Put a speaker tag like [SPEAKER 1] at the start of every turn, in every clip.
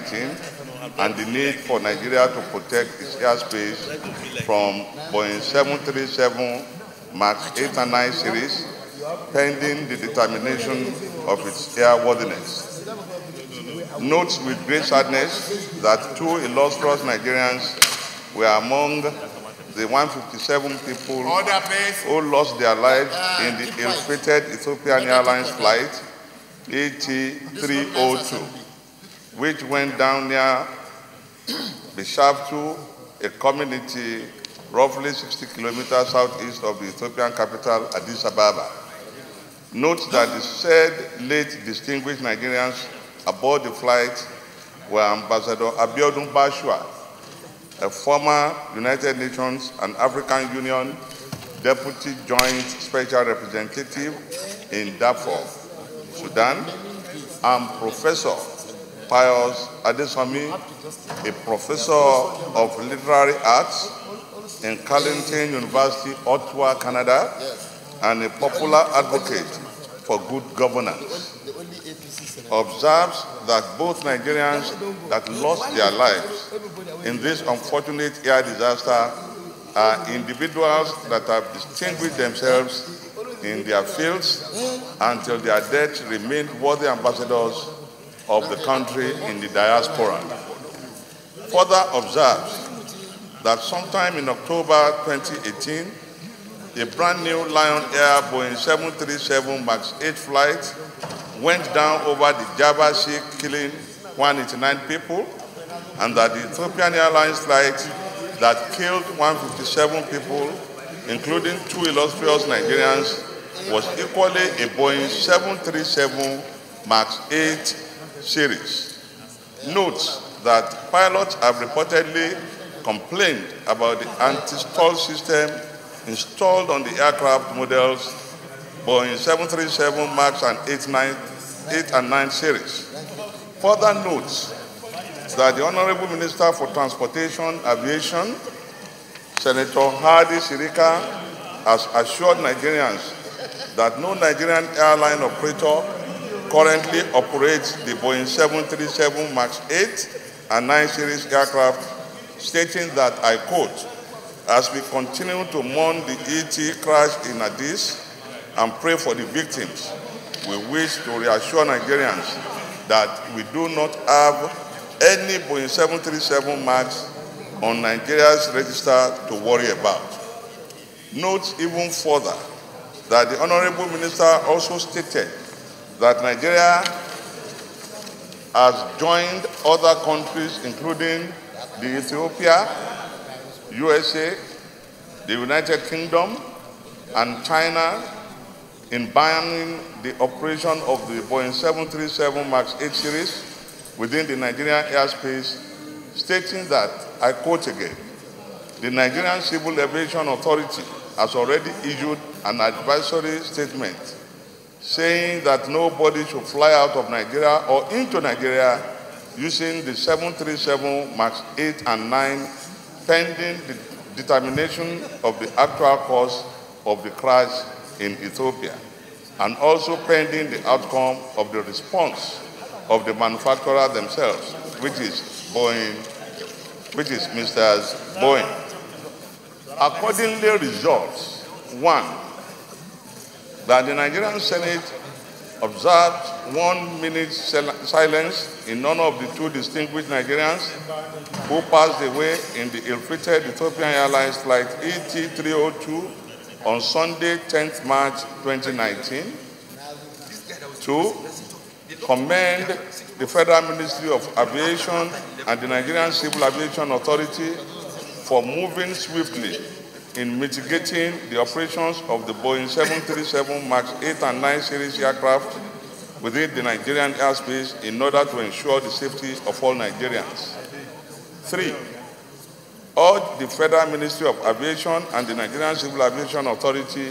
[SPEAKER 1] 2019 and the need for Nigeria to protect its airspace from Boeing 737 MAX 8 and 9 series, pending the determination of its airworthiness. Notes with great sadness that 2 illustrious Nigerians were among the 157 people who lost their lives in the ill-fated Ethiopian Airlines flight ET302, which went down near Bishaftu, a community roughly 60 kilometers southeast of the Ethiopian capital, Addis Ababa. Note that the said late distinguished Nigerians aboard the flight were Ambassador Abiodun Bashua, a former United Nations and African Union Deputy Joint Special Representative in Darfur, Sudan, and Professor Pius Adesomi, a professor of literary arts in Carleton University, Ottawa, Canada, and a popular advocate for good governance, observes that both Nigerians that lost their lives in this unfortunate air disaster are individuals that have distinguished themselves in their fields until their deaths remained worthy ambassadors of the country in the diaspora. Further observes that sometime in October 2018, a brand new Lion Air Boeing 737 MAX 8 flight went down over the Java Sea, killing 189 people, and that the Ethiopian Airlines flight that killed 157 people, including 2 illustrious Nigerians, was equally a Boeing 737 MAX 8 series. Notes that pilots have reportedly complained about the anti-stall system installed on the aircraft models Boeing 737 MAX and 8 and 9 series. Further notes that the Honorable Minister for Transportation, Aviation, Senator Hadi Sirika, has assured Nigerians that no Nigerian airline operator currently operates the Boeing 737 MAX 8 and 9 series aircraft, stating that, I quote, "As we continue to mourn the ET crash in Addis and pray for the victims, we wish to reassure Nigerians that we do not have any Boeing 737 MAX on Nigeria's register to worry about." Note even further that the Honorable Minister also stated that Nigeria has joined other countries, including the Ethiopia, USA, the United Kingdom, and China, in banning the operation of the Boeing 737 MAX 8 series within the Nigerian airspace, stating that, I quote again, "The Nigerian Civil Aviation Authority has already issued an advisory statement saying that nobody should fly out of Nigeria or into Nigeria using the 737 MAX 8 and 9 pending the determination of the actual cause of the crash in Ethiopia, and also pending the outcome of the response of the manufacturer themselves, which is Mr. Boeing. Accordingly results, 1, that the Nigerian Senate observed 1 minute silence in honor of the 2 distinguished Nigerians who passed away in the ill-fated Ethiopian Airlines flight ET302 on Sunday, 10th March 2019. 2, commend the Federal Ministry of Aviation and the Nigerian Civil Aviation Authority for moving swiftly in mitigating the operations of the Boeing 737 MAX 8 and 9 series aircraft within the Nigerian airspace in order to ensure the safety of all Nigerians. 3, urge the Federal Ministry of Aviation and the Nigerian Civil Aviation Authority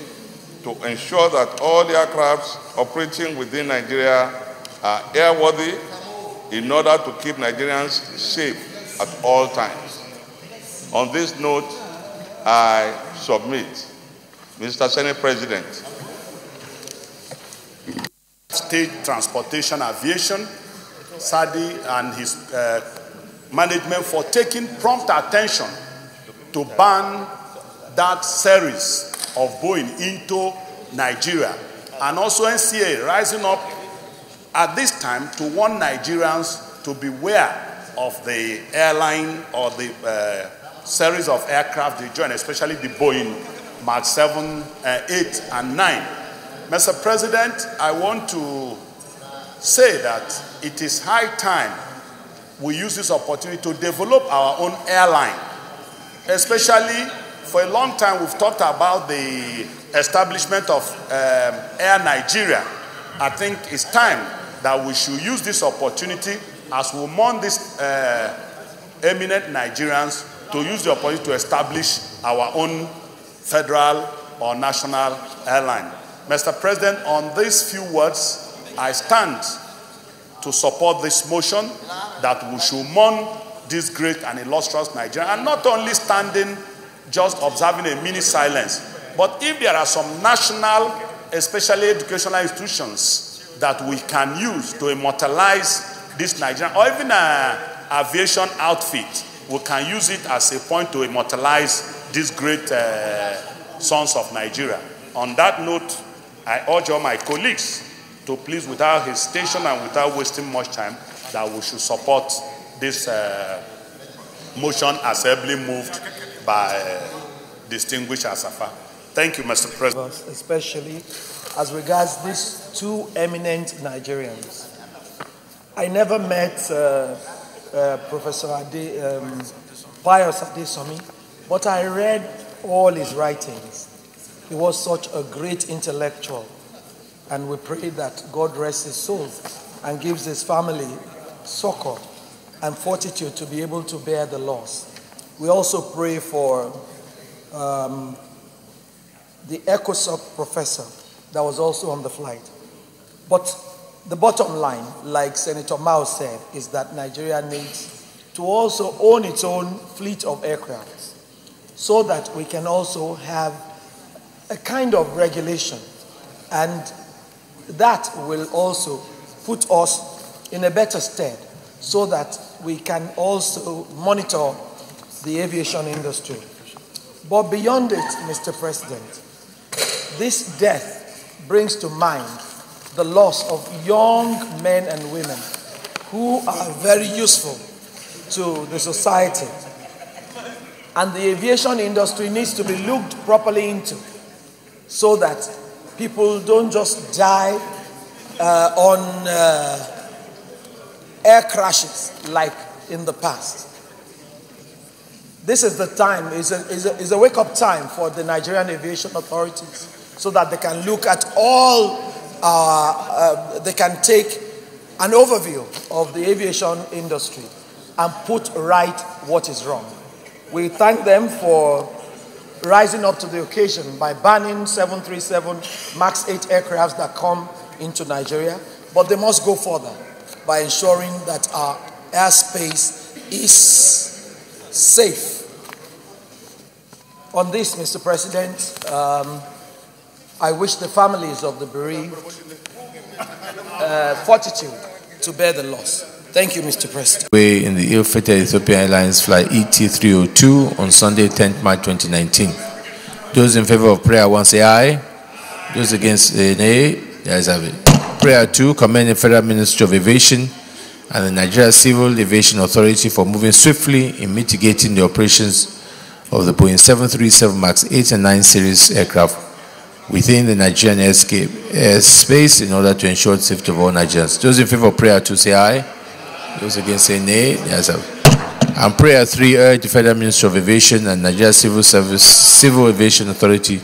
[SPEAKER 1] to ensure that all aircrafts operating within Nigeria are airworthy in order to keep Nigerians safe at all times. On this note, I submit. Mr. Senate President.
[SPEAKER 2] State Transportation Aviation Sadi and his management for taking prompt attention to ban that series of Boeing into Nigeria, and also NCA rising up at this time to warn Nigerians to beware of the airline or the series of aircraft they join, especially the Boeing Mark 7, 8, and 9. Mr. President, I want to say that it is high time we use this opportunity to develop our own airline. Especially for a long time we've talked about the establishment of Air Nigeria. I think it's time that we should use this opportunity as we mourn these eminent Nigerians to use the opportunity to establish our own federal or national airline. Mr. President, on these few words, I stand to support this motion that we should mourn this great and illustrious Nigerian, and not only standing, just observing a mini silence, but if there are some national, especially educational institutions that we can use to immortalize this Nigerian, or even an aviation outfit, we can use it as a point to immortalize these great sons of Nigeria. On that note, I urge all my colleagues to please, without hesitation and without wasting much time, that we should support this motion as ably moved by distinguished Asafa. Thank you, Mr. President.
[SPEAKER 3] Especially as regards these two eminent Nigerians. I never met Professor Pius Adesomi, but I read all his writings. He was such a great intellectual, and we pray that God rests his soul and gives his family succor and fortitude to be able to bear the loss. We also pray for the ECOSOC professor that was also on the flight. But the bottom line, like Senator Mao said, is that Nigeria needs to also own its own fleet of aircraft so that we can also have a kind of regulation, and that will also put us in a better stead so that we can also monitor the aviation industry. But beyond it, Mr. President, this death brings to mind the loss of young men and women who are very useful to the society. And the aviation industry needs to be looked properly into so that people don't just die on air crashes like in the past. This is the time, is a wake-up time for the Nigerian aviation authorities so that they can look at all, they can take an overview of the aviation industry and put right what is wrong. We thank them for rising up to the occasion by banning 737 MAX 8 aircrafts that come into Nigeria, but they must go further by ensuring that our airspace is safe. On this, Mr. President, I wish the families of the bereaved fortitude to bear the loss. Thank you, Mr. President.
[SPEAKER 4] Way in the ill-fated Eithopia Airlines flight ET302 on Sunday, 10th March 2019. Those in favor of prayer 1 say aye. Those against say nay. The ayes have it. Prayer 2, commend the Federal Ministry of Aviation and the Nigeria Civil Aviation Authority for moving swiftly in mitigating the operations of the Boeing 737 MAX 8 and 9 series aircraft within the Nigerian airspace in order to ensure the safety of all Nigerians. Those in favor of prayer 2 say aye. Those against say nay. The ayes have it. And prayer 3, urge the Federal Ministry of Aviation and Nigeria Civil Aviation Authority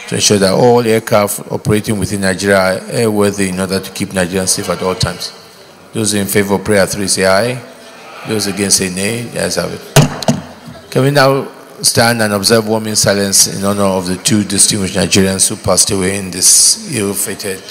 [SPEAKER 4] to ensure that all aircraft operating within Nigeria are airworthy in order to keep Nigerians safe at all times. Those in favor of prayer 3 say aye. Those against say nay. The ayes have it. Can we now stand and observe 1 minute silence in honor of the 2 distinguished Nigerians who passed away in this ill-fated